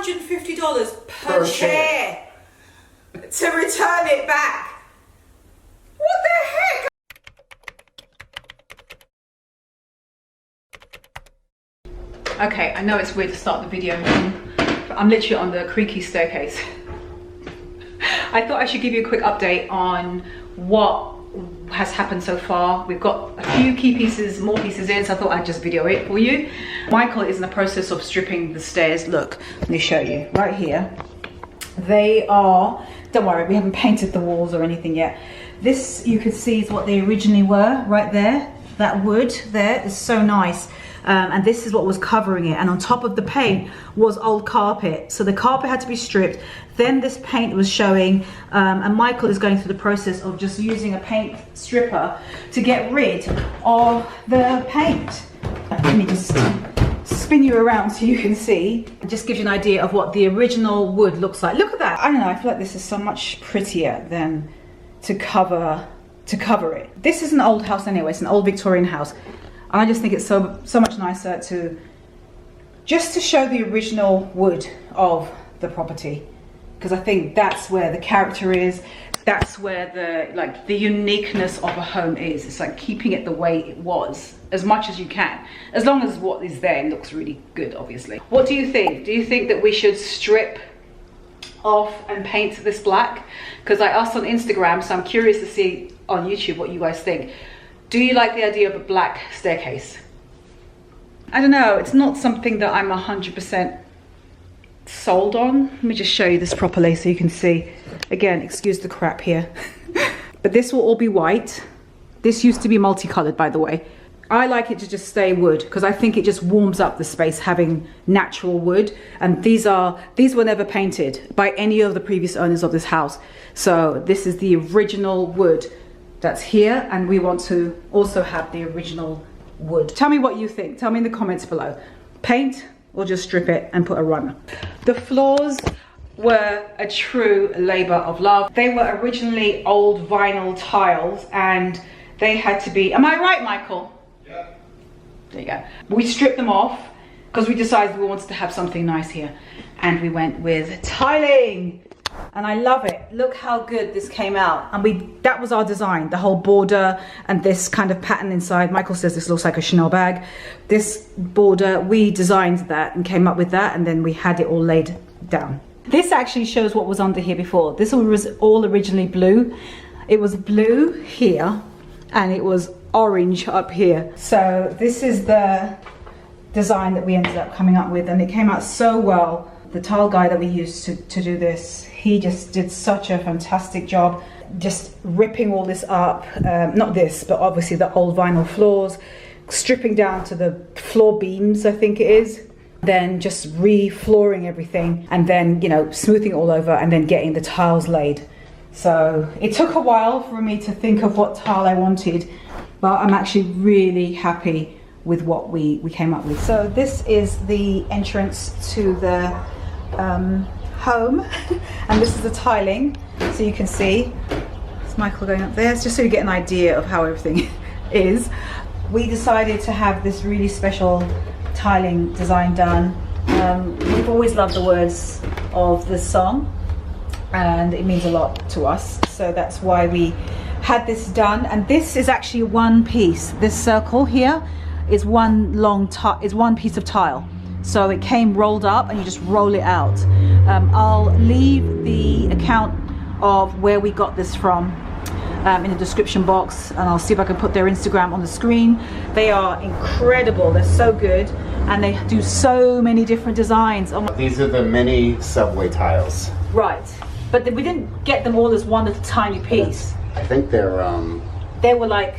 $250 per chair to return it back. What the heck? Okay, I know it's weird to start the video, but I'm literally on the creaky staircase. I thought I should give you a quick update on what has happened so far. We've got a few key pieces, more pieces in, so I thought I'd just video it for you. Michael is in the process of stripping the stairs. Look, let me show you right here. They are, don't worry, we haven't painted the walls or anything yet. This, you can see, is what they originally were right there. That wood there is so nice. And this is what was covering it, and on top of the paint was old carpet, so the carpet had to be stripped. Then this paint was showing, and Michael is going through the process of just using a paint stripper to get rid of the paint. Let me just spin you around so you can see. It just gives you an idea of what the original wood looks like. Look at that. I don't know, I feel like this is so much prettier than to cover it. This is an old house anyway, it's an old Victorian house. And I just think it's so much nicer to show the original wood of the property, because I think that's where the character is. That's where the uniqueness of a home is. It's like keeping it the way it was as much as you can, as long as what is there looks really good, obviously. What do you think? Do you think that we should strip off and paint this black? Because I asked on Instagram, so I'm curious to see on YouTube what you guys think. Do you like the idea of a black staircase? I don't know, it's not something that I'm 100% sold on. Let me just show you this properly so you can see. Again, excuse the crap here. But this will all be white. This used to be multicolored, by the way. I like it to just stay wood because I think it just warms up the space having natural wood. And these were never painted by any of the previous owners of this house. So this is the original wood that's here, and we want to also have the original wood. Tell me what you think. Tell me in the comments below. Paint or just strip it and put a runner. The floors were a true labor of love. They were originally old vinyl tiles, and they had to be, am I right, Michael? Yeah. There you go. We stripped them off because we decided we wanted to have something nice here, and we went with tiling. And I love it. Look how good this came out. And that was our design, the whole border and this kind of pattern inside. Michael says this looks like a Chanel bag. This border, we designed that and came up with that, and then we had it all laid down. This actually shows what was under here before. This was all originally blue. It was blue here and it was orange up here. So this is the design that we ended up coming up with, and it came out so well. The tile guy that we used to do this, he just did such a fantastic job just ripping all this up, not this, but obviously the old vinyl floors, stripping down to the floor beams, I think it is, then just re-flooring everything, and then, you know, smoothing it all over and then getting the tiles laid. So it took a while for me to think of what tile I wanted, but I'm actually really happy with what we came up with. So this is the entrance to the home, and this is the tiling, so you can see it's Michael going up there. It's just so you get an idea of how everything is. We decided to have this really special tiling design done. We've always loved the words of the song, and it means a lot to us, so that's why we had this done. And this is actually one piece. This circle here is one piece of tile. So it came rolled up and you just roll it out. I'll leave the account of where we got this from in the description box, and I'll see if I can put their Instagram on the screen. They are incredible, they're so good, and they do so many different designs. These are the mini subway tiles. Right, but we didn't get them all as one little tiny piece. I think they're they were like,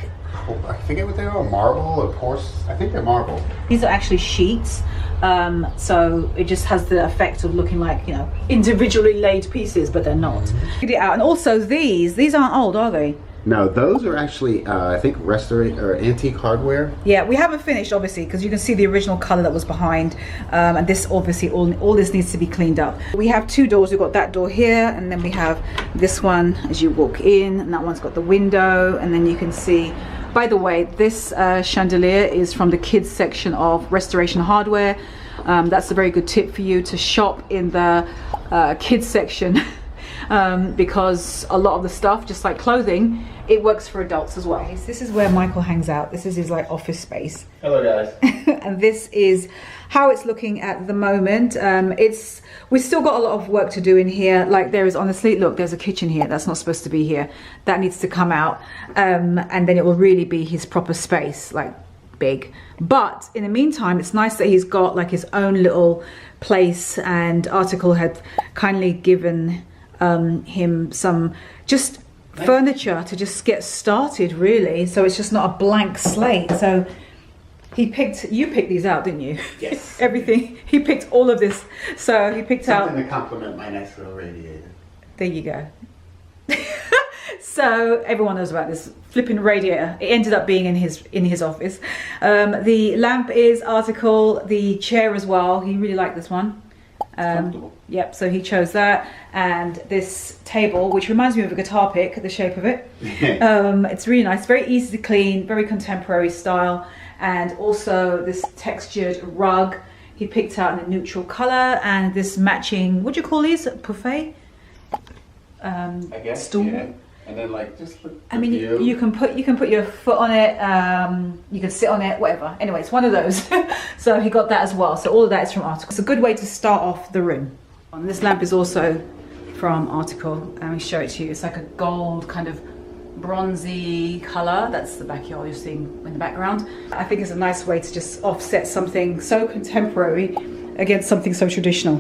I forget what they are, marble or porcelain. I think they're marble. These are actually sheets, so it just has the effect of looking like, you know, individually laid pieces, but they're not. Get it out. And also these aren't old, are they? No, those are actually I think or antique hardware. Yeah, we haven't finished obviously, because you can see the original color that was behind, and this obviously all this needs to be cleaned up. We have two doors. We've got that door here, and then we have this one as you walk in, and that one's got the window, and then you can see. By the way, this chandelier is from the kids section of Restoration Hardware. That's a very good tip for you to shop in the kids section. Because a lot of the stuff, just like clothing, it works for adults as well. This is where Michael hangs out. This is his like office space. Hello guys. And this is how it's looking at the moment. We've still got a lot of work to do in here. Like there is, honestly, look, there's a kitchen here that's not supposed to be here. That needs to come out, and then it will really be his proper space, like big. But in the meantime, it's nice that he's got like his own little place, and Article had kindly given him some just furniture to just get started, really. So it's just not a blank slate. So you picked these out, didn't you? Yes. Everything. He picked all of this. So he picked out something to complement my nice little radiator. There you go. So everyone knows about this flipping radiator. It ended up being in his office. The lamp is Article, the chair as well. He really liked this one. Comfortable. Yep, so he chose that, and this table, which reminds me of a guitar pick, the shape of it. It's really nice, very easy to clean, very contemporary style, and also this textured rug he picked out in a neutral color, and this matching, what do you call these? Buffet? I guess. Stool. Yeah. And then like just look. I mean, you can put your foot on it. You can sit on it, whatever. Anyway, it's one of those. So he got that as well. So all of that is from Article. It's a good way to start off the room. And this lamp is also from Article. Let me show it to you. It's like a gold kind of bronzy color. That's the backyard you're seeing in the background. I think it's a nice way to just offset something so contemporary against something so traditional,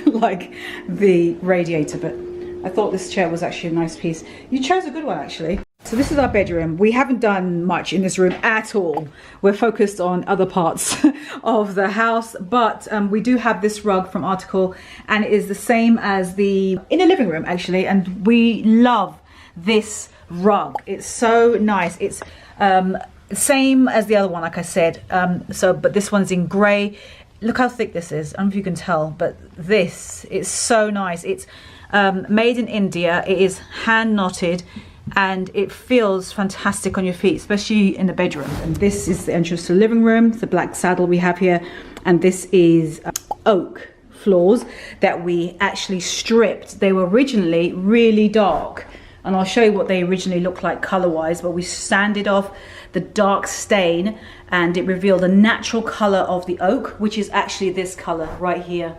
like the radiator. But I thought this chair was actually a nice piece. You chose a good one, actually. So this is our bedroom. We haven't done much in this room at all. We're focused on other parts of the house, but we do have this rug from Article, and it is the same as in the living room, actually, and we love this rug. It's so nice. It's same as the other one, like I said. But this one's in grey. Look how thick this is. I don't know if you can tell, but this is so nice. It's made in India. It is hand knotted, and it feels fantastic on your feet, especially in the bedroom. And this is the entrance to the living room, the black saddle we have here, and this is oak floors that we actually stripped. They were originally really dark, and I'll show you what they originally looked like color wise, but we sanded off the dark stain, and it revealed the natural color of the oak, which is actually this color right here,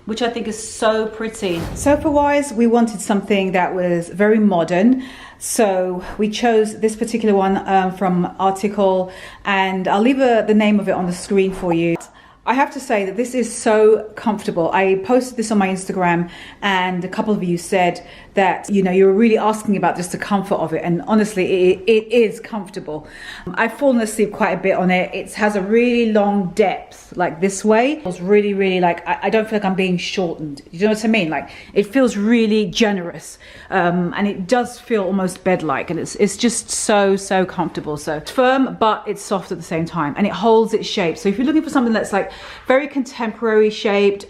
which I think is so pretty. Sofa wise, we wanted something that was very modern, so we chose this particular one from Article, and I'll leave the name of it on the screen for you. I have to say that this is so comfortable. I posted this on my Instagram, and a couple of you said that, you know, you were really asking about just the comfort of it, and honestly it is comfortable. I've fallen asleep quite a bit on it. It has a really long depth, like this way. It was really like, I don't feel like I'm being shortened. You know what I mean? Like, it feels really generous, and it does feel almost bed-like, and it's just so comfortable. So it's firm, but it's soft at the same time, and it holds its shape. So if you're looking for something that's like very contemporary shaped,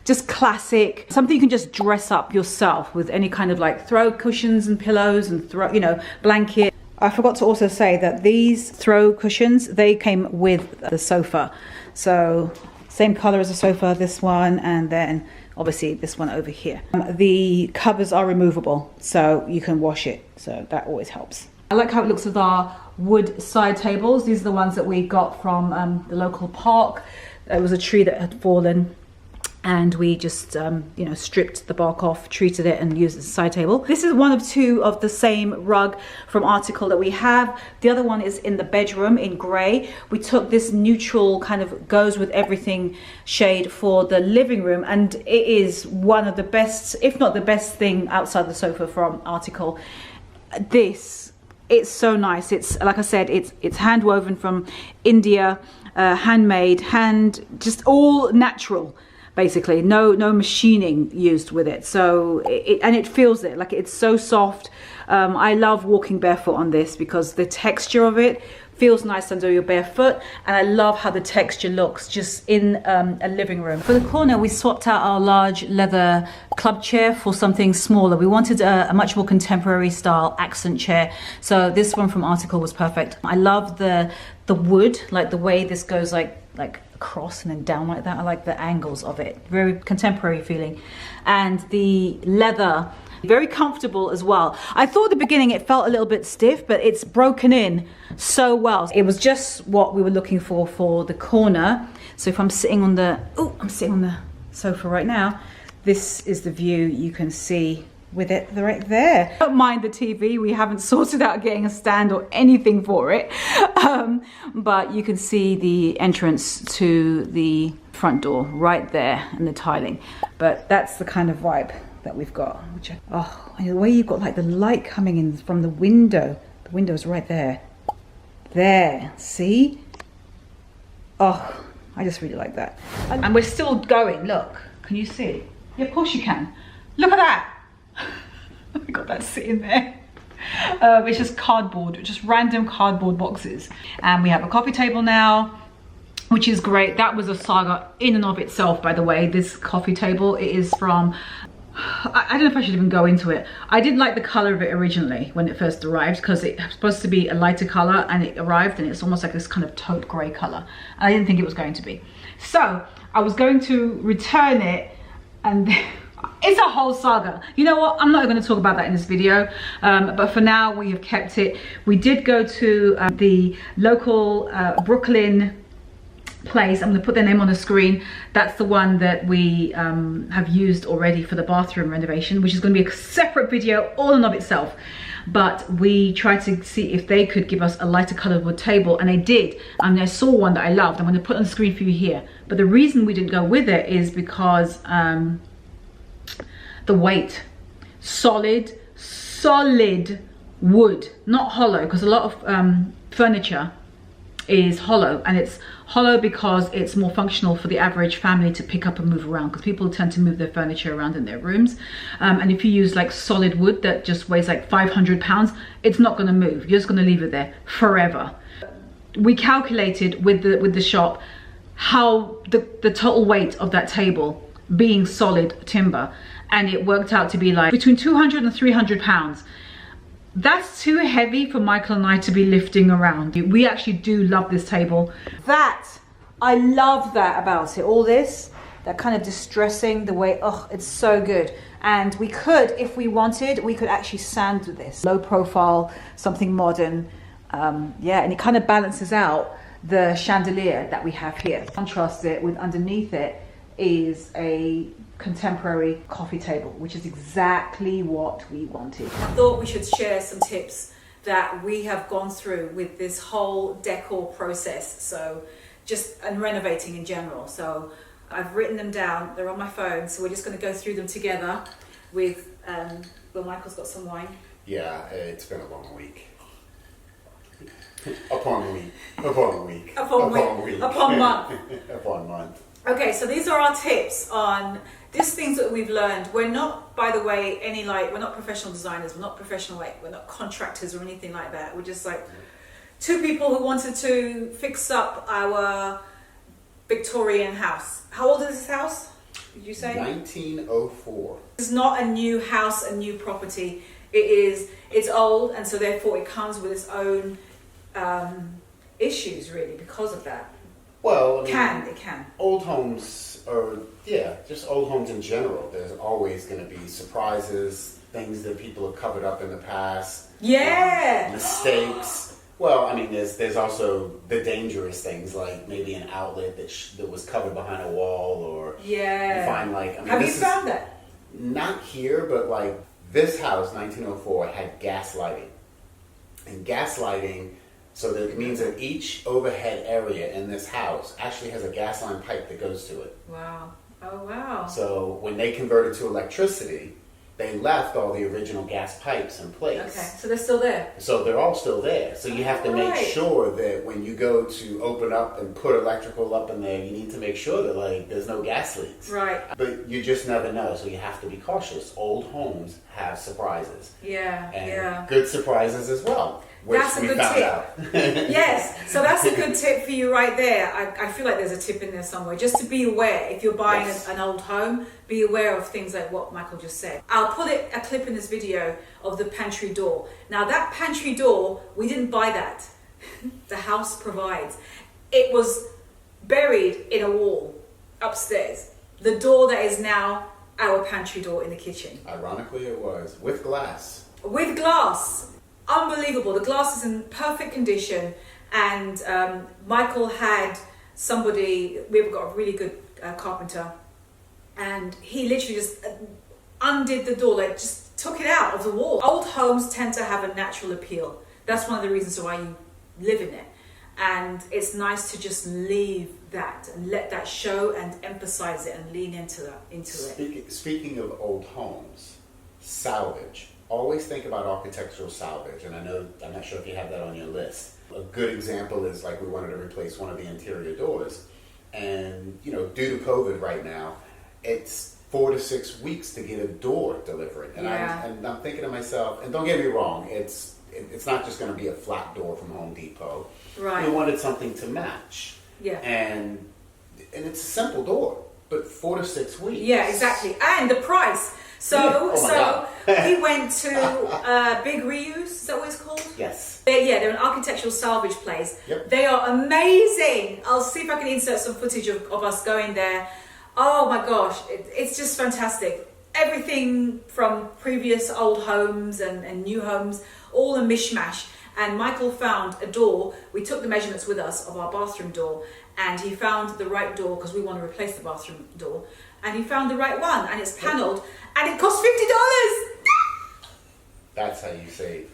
just classic, something you can just dress up yourself with any kind of like throw cushions and pillows and blanket. I forgot to also say that these throw cushions, they came with the sofa. So same color as the sofa, this one, and then obviously this one over here. The covers are removable, so you can wash it. So that always helps. I like how it looks with our wood side tables. These are the ones that we got from the local park. There was a tree that had fallen, and we just stripped the bark off, treated it, and used it as a side table. This is one of two of the same rug from Article that we have. The other one is in the bedroom in grey. We took this neutral kind of goes with everything shade for the living room, and it is one of the best, if not the best thing outside the sofa from Article. It's so nice. It's, like I said, it's hand woven from India, handmade, just all natural, basically. No machining used with it. So it feels it, like it's so soft. I love walking barefoot on this because the texture of it feels nice under your bare foot, and I love how the texture looks just in a living room. For the corner, we swapped out our large leather club chair for something smaller. We wanted a much more contemporary style accent chair, so this one from Article was perfect. I love the wood, like the way this goes like across and then down like that. I like the angles of it, very contemporary feeling. And the leather, very comfortable as well. I thought at the beginning it felt a little bit stiff, but it's broken in so well. It was just what we were looking for the corner. So if I'm sitting on the, I'm sitting on the sofa right now, this is the view you can see with it right there. Don't mind the TV, we haven't sorted out getting a stand or anything for it. But you can see the entrance to the front door right there and the tiling. But that's the kind of vibe that we've got. And the way you've got like the light coming in from the window. The window's right there. There, see? Oh, I just really like that. And we're still going, look. Can you see? Yeah, of course you can. Look at that. Oh my God, that's sitting there. It's just cardboard, just random cardboard boxes. And we have a coffee table now, which is great. That was a saga in and of itself, by the way, this coffee table. It is from, I don't know if I should even go into it. I didn't like the color of it originally when it first arrived, because it was supposed to be a lighter color, and it arrived and it's almost like this kind of taupe gray color. I didn't think it was going to be. So I was going to return it, and it's a whole saga. You know what? I'm not going to talk about that in this video, but for now we have kept it. We did go to the local Brooklyn place. I'm going to put their name on the screen. That's the one that we have used already for the bathroom renovation, which is going to be a separate video all in of itself. But we tried to see if they could give us a lighter colored wood table, and they did. I saw one that I loved. I'm going to put on the screen for you here. But the reason we didn't go with it is because the weight. Solid wood, not hollow, because a lot of furniture is hollow, and it's hollow because it's more functional for the average family to pick up and move around, because people tend to move their furniture around in their rooms, and if you use like solid wood that just weighs like 500 pounds, it's not going to move. You're just going to leave it there forever. We calculated with the shop how the total weight of that table being solid timber, and it worked out to be like between 200 and 300 pounds. That's too heavy for Michael and I to be lifting around. We actually do love this table. I love that about it. All this, that kind of distressing, the way, oh, it's so good. And we could, if we wanted, we could actually sand with this. Low profile, something modern. Yeah, and it kind of balances out the chandelier that we have here. Contrast it with underneath it is a contemporary coffee table, which is exactly what we wanted. I thought we should share some tips that we have gone through with this whole decor process, so and renovating in general. So I've written them down, they're on my phone, so we're just going to go through them together with well, Michael's got some wine. Yeah, it's been a long week. Upon week. Upon month. Okay, so these are our tips on these things that we've learned. We're not, by the way, we're not professional designers, we're not professional, we're not contractors or anything like that. We're just like two people who wanted to fix up our Victorian house. How old is this house, did you say? 1904. It's not a new house, a new property. It's old, and so therefore it comes with its own issues, really, because of that. Well, it can. Old homes are, just old homes in general. There's always going to be surprises, things that people have covered up in the past. Yeah. Mistakes. Well, I mean, there's also the dangerous things, like maybe an outlet that was covered behind a wall, or you find Have you found that? Not here, but like this house, 1904, had gas lighting, and gas lighting. So that means that each overhead area in this house actually has a gas line pipe that goes to it. Wow. Oh, wow. So when they converted to electricity, they left all the original gas pipes in place. Okay, so they're still there. So they're all still there. So you have to make sure that when you go to open up and put electrical up in there, you need to make sure that there's no gas leaks. Right. But you just never know, so you have to be cautious. Old homes have surprises. Yeah, and good surprises as well. That's a good tip. Yes, so that's a good tip for you right there. I feel like there's a tip in there somewhere. Just to be aware, if you're buying an old home, be aware of things like what Michael just said. I'll put a clip in this video of the pantry door. Now that pantry door, we didn't buy that. The house provides. It was buried in a wall upstairs. The door that is now our pantry door in the kitchen. Ironically, it was with glass. With glass. Unbelievable. The glass is in perfect condition. And Michael had somebody, we've got a really good carpenter, and he literally just undid the door, like just took it out of the wall. Old homes tend to have a natural appeal. That's one of the reasons why you live in it. And it's nice to just leave that and let that show and emphasize it and lean into it. Speaking of old homes, salvage. Always think about architectural salvage, and I'm not sure if you have that on your list. A good example is like we wanted to replace one of the interior doors, and due to COVID right now, it's 4 to 6 weeks to get a door delivered. And I'm thinking to myself, and don't get me wrong, it's not just going to be a flat door from Home Depot. Right. We wanted something to match. Yeah. And it's a simple door, but 4 to 6 weeks. Yeah, exactly. And the price. So we went to Big Reuse, is that what it's called? Yes. They're an architectural salvage place. Yep. They are amazing. I'll see if I can insert some footage of us going there. Oh my gosh, it's just fantastic. Everything from previous old homes and new homes, all a mishmash. And Michael found a door. We took the measurements with us of our bathroom door, and he found the right door because we want to replace the bathroom door. And he found the right one, and it's panelled, and it cost $50. That's how you save.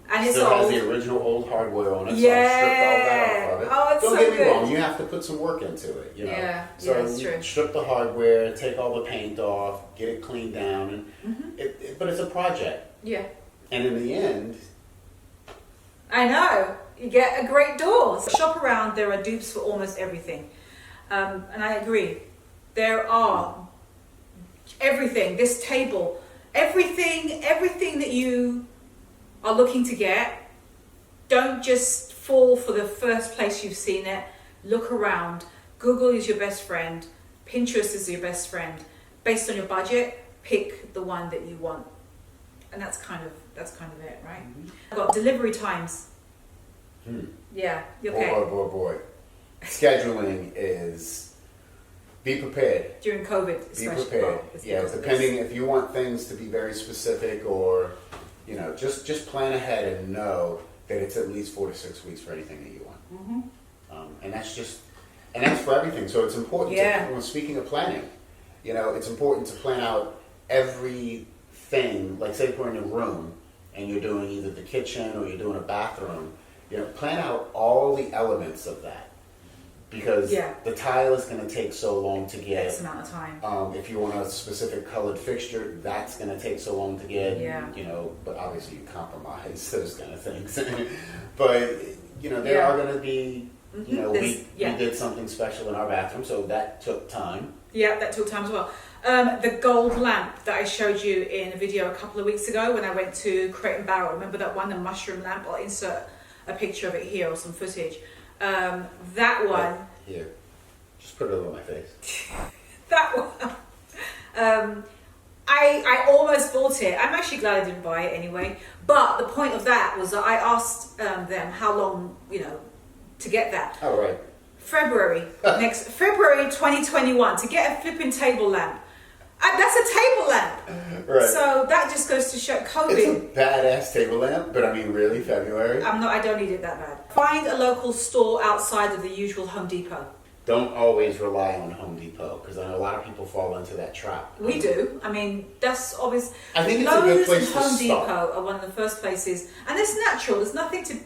And it's still old. Has the original old hardware on it, Yeah. so I stripped all that off of it. Oh, it's Don't so get me good. wrong, you have to put some work into it, Yeah, So it's you true. strip the hardware, take all the paint off, get it cleaned down, and but it's a project. Yeah. And in the end, I know. You get a great door. Shop around, there are dupes for almost everything. And I agree. There are everything, this table, everything that you are looking to get. Don't just fall for the first place you've seen it. Look around. Google is your best friend. Pinterest is your best friend. Based on your budget, pick the one that you want. And that's kind of it, right? I've got delivery times. Yeah, you okay? boy. Scheduling is, be prepared. During COVID, Be especially. prepared. Well, it's Yeah, because of depending this. if you want things to be very specific, or just plan ahead and know that it's at least 4 to 6 weeks for anything that you want. And that's for everything. So it's important. Yeah. Speaking of planning, it's important to plan out everything. Like say if we're in a room and you're doing either the kitchen or you're doing a bathroom, plan out all the elements of that. Because the tile is going to take so long to get. X amount of time. If you want a specific colored fixture, that's going to take so long to get. Yeah. But obviously you compromise those kind of things. But there are going to be. We did something special in our bathroom, so that took time. Yeah, that took time as well. The gold lamp that I showed you in a video a couple of weeks ago when I went to Crate and Barrel. Remember that one, the mushroom lamp? I'll insert a picture of it here or some footage. That one. Here, just put it over my face. That one. I almost bought it. I'm actually glad I didn't buy it anyway. But the point of that was that I asked them how long, to get that. Oh, right. Next February 2021 to get a flipping table lamp. That's a table lamp. Right. So that just goes to show COVID. It's a badass table lamp, but I mean, really, February? I don't need it that bad. Find a local store outside of the usual Home Depot. Don't always rely on Home Depot, because I know a lot of people fall into that trap. We do. I mean, that's obvious. I think it's a good place to Home start. Depot are one of the first places, and it's natural. There's nothing to.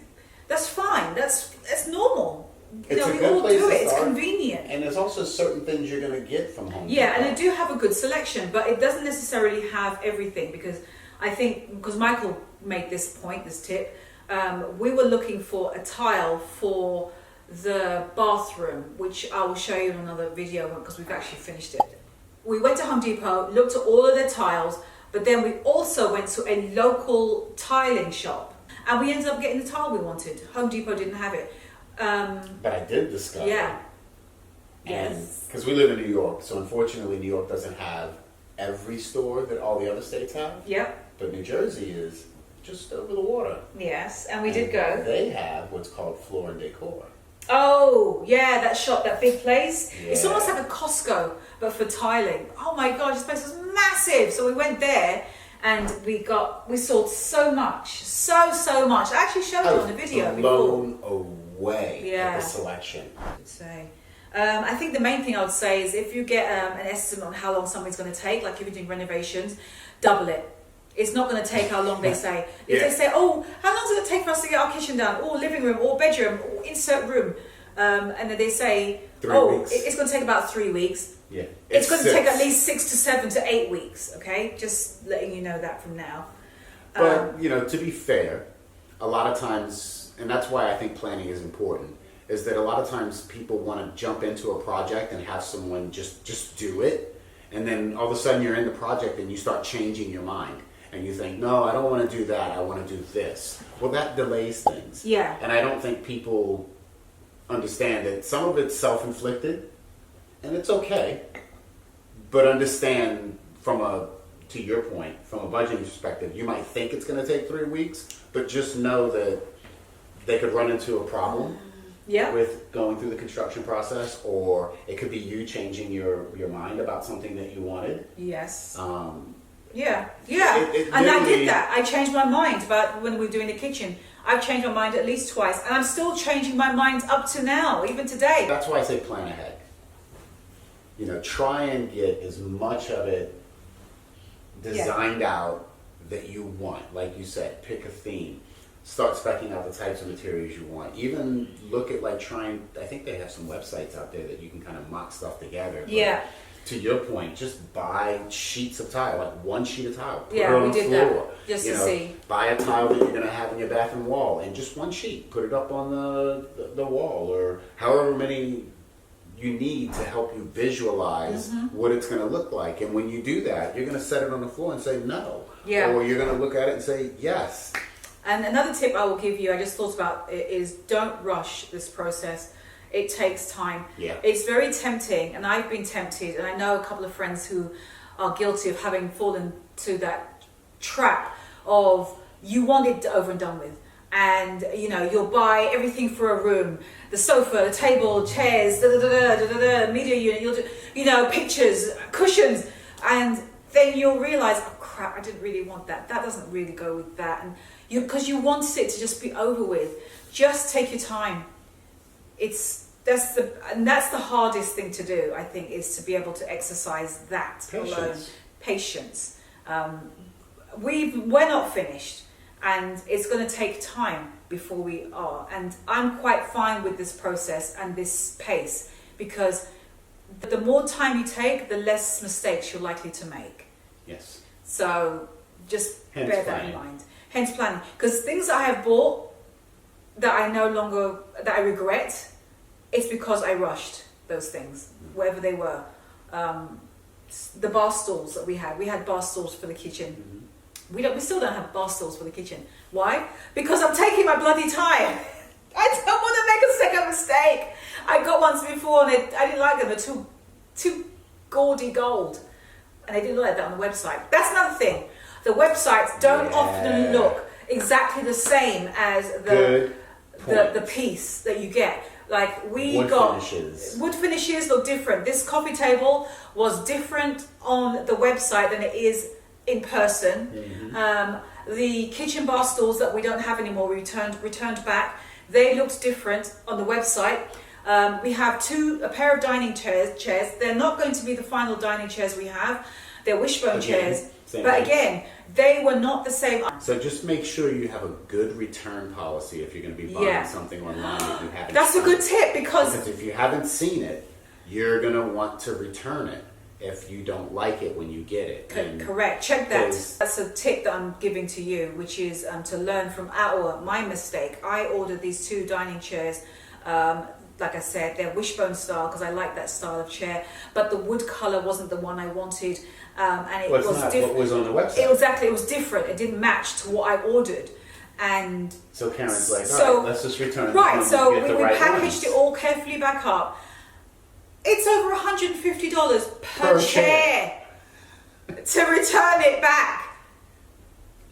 That's fine. That's normal. It's a we good all place do to it. It's start. convenient. And there's also certain things you're going to get from Home Depot. Yeah, and they do have a good selection, but it doesn't necessarily have everything, because I think, because Michael made this point, this tip, we were looking for a tile for the bathroom, which I will show you in another video because we've actually finished it. We went to Home Depot, looked at all of their tiles, but then we also went to a local tiling shop, and we ended up getting the tile we wanted. Home Depot didn't have it. But I did discover. Yeah. And Yes. because we live in New York, so unfortunately New York doesn't have every store that all the other states have. Yep. But New Jersey is just over the water. Yes, and we did go. They have what's called Floor and Decor. Oh, yeah, that shop, that big place. Yeah. It's almost like a Costco, but for tiling. Oh my gosh, this place was massive. So we went there and we sold so much. So much. I actually showed you on the video blown away Yeah. at the selection. I'd say. I think the main thing I would say is if you get an estimate on how long something's going to take, like if you're doing renovations, double it. It's not going to take how long they say. If they say, oh, how long is it going to take for us to get our kitchen done, or living room, or bedroom, or insert room, and then they say, 3 weeks. It's going to take about 3 weeks. Yeah, It's going to take at least 6 to 7 to 8 weeks. Okay, just letting you know that from now. But to be fair, a lot of times, and that's why I think planning is important, is that a lot of times people want to jump into a project and have someone just do it, and then all of a sudden you're in the project and you start changing your mind. And you think, no, I don't want to do that, I want to do this. Well, that delays things. Yeah. And I don't think people understand that some of it's self-inflicted, and it's okay. But understand to your point, from a budgeting perspective, you might think it's going to take 3 weeks, but just know that they could run into a problem with going through the construction process, or it could be you changing your mind about something that you wanted. Yes. It And I did that. I changed my mind about when we were doing the kitchen. I've changed my mind at least twice, and I'm still changing my mind up to now, even today. That's why I say plan ahead. Try and get as much of it designed out that you want. Like you said, pick a theme. Start speccing out the types of materials you want. Even look at I think they have some websites out there that you can kind of mock stuff together. Yeah. To your point, just buy sheets of tile, like one sheet of tile. Put it Yeah, on we the did floor. that just to see. Buy a tile that you're going to have in your bathroom wall, and just one sheet. Put it up on the wall, or however many you need to help you visualize what it's going to look like. And when you do that, you're going to set it on the floor and say no. Yeah. Or you're going to look at it and say yes. And another tip I will give you, I just thought about it, is don't rush this process. It takes time. Yeah. It's very tempting, and I've been tempted, and I know a couple of friends who are guilty of having fallen to that trap of you want it over and done with. And you'll buy everything for a room, the sofa, the table, chairs, media unit, you'll do, pictures, cushions, and then you'll realize, oh crap, I didn't really want that. That doesn't really go with that. And because you want it to just be over with. Just take your time. That's the hardest thing to do, I think, is to be able to exercise that alone. Patience. We're not finished, and it's going to take time before we are. And I'm quite fine with this process and this pace, because the more time you take, the less mistakes you're likely to make. Yes. So just Hence bear planning. that in mind. Hence planning, because things I have bought that I regret, it's because I rushed those things, wherever they were. The bar stools that we had bar stools for the kitchen. We still don't have bar stools for the kitchen. Why? Because I'm taking my bloody time. I don't want to make a second mistake. I got ones before and I didn't like them. They're too gaudy gold, and they didn't look like that on the website. That's another thing. The websites don't often look exactly the same as the piece that you get. Like wood finishes look different. This coffee table was different on the website than it is in person. The kitchen bar stools that we don't have anymore, we returned back. They looked different on the website. We have a pair of dining chairs. They're not going to be the final dining chairs we have. They're wishbone chairs. But again, they were not the same. So just make sure you have a good return policy if you're going to be buying something online that you haven't That's seen. a good tip, because if you haven't seen it, you're going to want to return it if you don't like it when you get it. Correct. Check that. That's a tip that I'm giving to you, which is to learn from my mistake. I ordered these 2 dining chairs. Like I said, they're wishbone style because I like that style of chair, but the wood color wasn't the one I wanted, and it was different. What was on the website? It was different. It didn't match to what I ordered, and so Karen's like, all right, let's just return it. Right, so we packaged ones. it all carefully back up. It's over $150 per chair to return it back.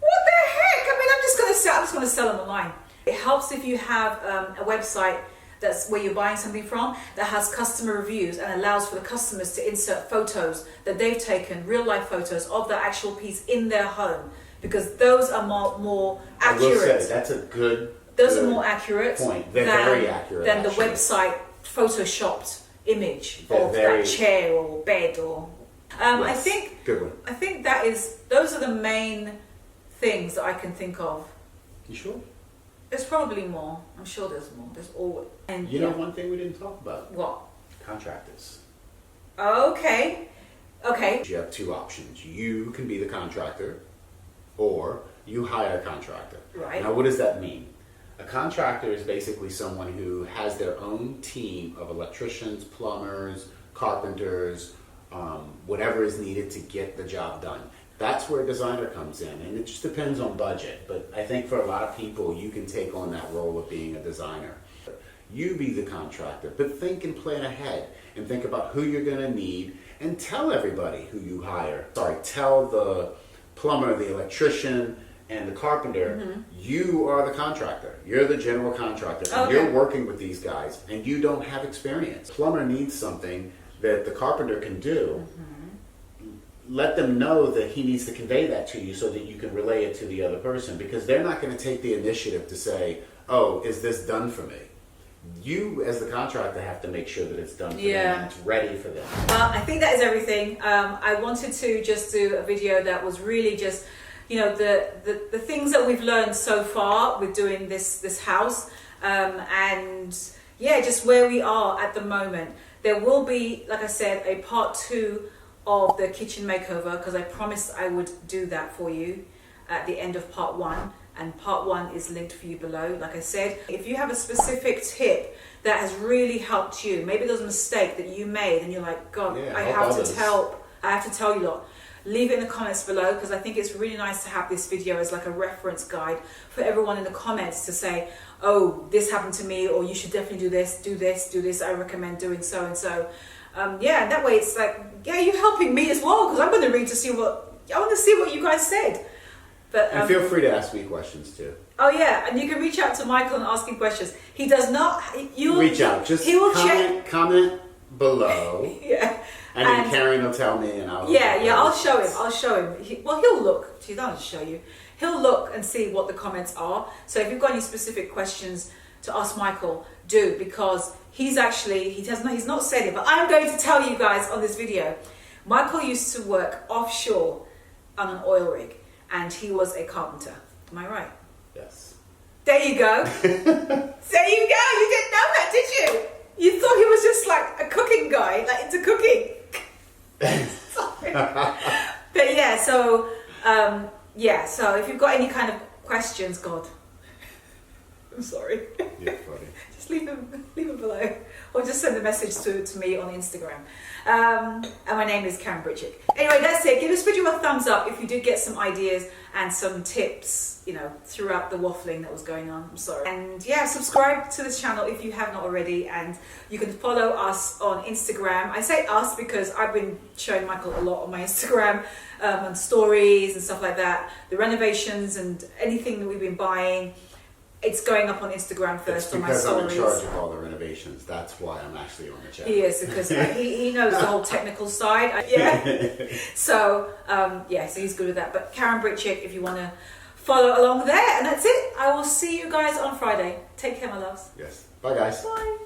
What the heck? I mean, I'm just going to sell them online. It helps if you have a website that's where you're buying something from, that has customer reviews and allows for the customers to insert photos that they've taken, real life photos of the actual piece in their home, because those are more accurate. I will say, that's a good Those are more accurate point. They're very accurate than the actually. website photoshopped image They're of very, that chair or bed or. I yes, think. good one. I think those are the main things that I can think of. You sure? There's probably more. I'm sure there's more. There's always. And You know one thing we didn't talk about? What? Contractors. Okay. Okay. You have two options. You can be the contractor, or you hire a contractor. Right. Now, what does that mean? A contractor is basically someone who has their own team of electricians, plumbers, carpenters, whatever is needed to get the job done. That's where a designer comes in, and it just depends on budget. But I think for a lot of people, you can take on that role of being a designer. You be the contractor, but think and plan ahead and think about who you're going to need and tell everybody who you hire. Tell the plumber, the electrician, and the carpenter, you are the contractor. You're the general contractor. And you're working with these guys, and you don't have experience. Plumber needs something that the carpenter can do. Let them know that he needs to convey that to you so that you can relay it to the other person, because they're not going to take the initiative to say, oh, is this done for me? You, as the contractor, have to make sure that it's done for them and it's ready for them. I think that is everything. I wanted to just do a video that was really just, the things that we've learned so far with doing this house, and just where we are at the moment. There will be, like I said, a part 2 of the kitchen makeover, because I promised I would do that for you at the end of part 1, and part 1 is linked for you below. Like I said, if you have a specific tip that has really helped you, maybe there's a mistake that you made and you're like, God, I have to tell you lot, leave it in the comments below, because I think it's really nice to have this video as like a reference guide for everyone in the comments to say, oh, this happened to me, or you should definitely do this, I recommend doing so and so. And that way it's like, you're helping me as well, because I'm going to read to see what you guys said. But and feel free to ask me questions too. Oh yeah, and you can reach out to Michael and ask him questions. He does not. Reach out. Just he will comment below. Yeah. And then Karen will tell me, and I'll. I'll show him. He'll look. She doesn't show you. He'll look and see what the comments are. So if you've got any specific questions to ask Michael, do, because he's not said it, but I'm going to tell you guys on this video. Michael used to work offshore on an oil rig, and he was a carpenter. Am I right? Yes. There you go. There you go. You didn't know that, did you? You thought he was just like a cooking guy, like into cooking. But so if you've got any kind of questions, God, I'm sorry. You're funny. Just leave them below, or just send a message to me on Instagram. And my name is Karen Britchick. Anyway, that's it. Give this video a thumbs up if you did get some ideas and some tips, throughout the waffling that was going on. I'm sorry. And subscribe to this channel if you have not already, and you can follow us on Instagram. I say us because I've been showing Michael a lot on my Instagram, on stories and stuff like that. The renovations and anything that we've been buying, it's going up on Instagram first on my stories. Because I'm in charge of all the renovations. That's why I'm actually on the channel. He is, because he knows the whole technical side. So he's good with that. But Karen Britchick, if you want to follow along there. And that's it. I will see you guys on Friday. Take care, my loves. Yes. Bye, guys. Bye.